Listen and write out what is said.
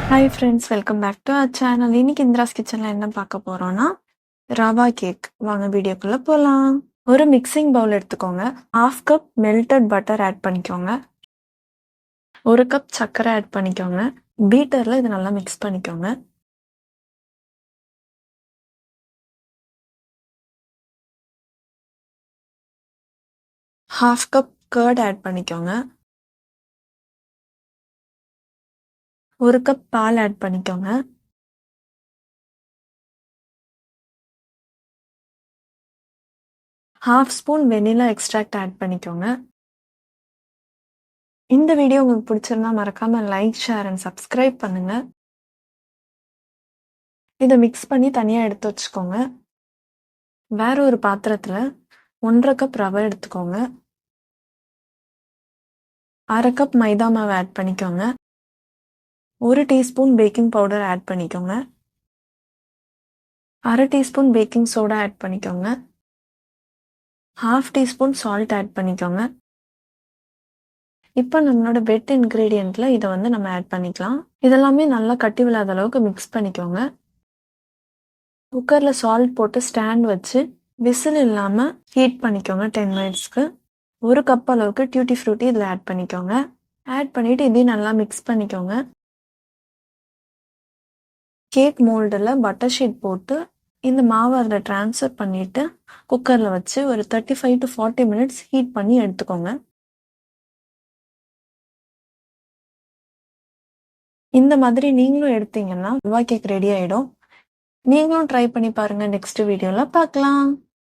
Hi friends, welcome back to our channel. இன்னைக்கு இந்திராஸ் கிச்சனில் என்ன பார்க்க போகிறோன்னா ரவா கேக். வாங்க வீடியோக்குள்ளே போகலாம். ஒரு மிக்சிங் பவுல் எடுத்துக்கோங்க. 1/2 கப் மெல்டட் பட்டர் ஆட் பண்ணிக்கோங்க. 1 கப் சர்க்கரை ஆட் பண்ணிக்கோங்க. பீட்டரில் இது நல்லா மிக்ஸ் பண்ணிக்கோங்க. ½ கப் கர்ட் ஆட் பண்ணிக்கோங்க. 1 கப் பால் ஆட் பண்ணிக்கோங்க. ½ ஸ்பூன் வெனிலா எக்ஸ்ட்ராக்ட் ஆட் பண்ணிக்கோங்க. இந்த வீடியோ உங்களுக்கு பிடிச்சிருந்தா மறக்காம லைக், ஷேர் அண்ட் சப்ஸ்கிரைப் பண்ணுங்க. இதை மிக்ஸ் பண்ணி தனியாக எடுத்து வச்சுக்கோங்க. வேற ஒரு பாத்திரத்தில் 1/2 கப் ரவை எடுத்துக்கோங்க. 1/2 கப் மைதா மாவு ஆட் பண்ணிக்கோங்க. 1 டீஸ்பூன் பேக்கிங் பவுடர் ஆட் பண்ணிக்கோங்க. 1/2 டீஸ்பூன் பேக்கிங் சோடா ஆட் பண்ணிக்கோங்க. ½ டீஸ்பூன் சால்ட் ஆட் பண்ணிக்கோங்க. இப்போ நம்மளோட வெட் இன்க்ரீடியண்ட்டில் இதை நம்ம ஆட் பண்ணிக்கலாம். இதெல்லாமே நல்லா கட்டி விழாத அளவுக்கு மிக்ஸ் பண்ணிக்கோங்க. குக்கரில் சால்ட் போட்டு ஸ்டாண்ட் வச்சு விசில் இல்லாமல் ஹீட் பண்ணிக்கோங்க 10 மினிட்ஸ்க்கு. 1 கப் அளவுக்கு டியூட்டி ஃப்ரூட்டி இதில் ஆட் பண்ணிக்கோங்க. ஆட் பண்ணிவிட்டு இதையும் நல்லா மிக்ஸ் பண்ணிக்கோங்க. கேக் மோல்டில் பட்டர் ஷீட் போட்டு இந்த மாவை அதில் ட்ரான்ஸ்ஃபர் பண்ணிவிட்டு குக்கரில் வச்சு ஒரு 35 to 40 மினிட்ஸ் ஹீட் பண்ணி எடுத்துக்கோங்க. இந்த மாதிரி நீங்களும் எடுத்தீங்கன்னா ரவா கேக் ரெடி ஆகிடும். நீங்களும் ட்ரை பண்ணி பாருங்கள். நெக்ஸ்ட் வீடியோவில் பார்க்கலாம்.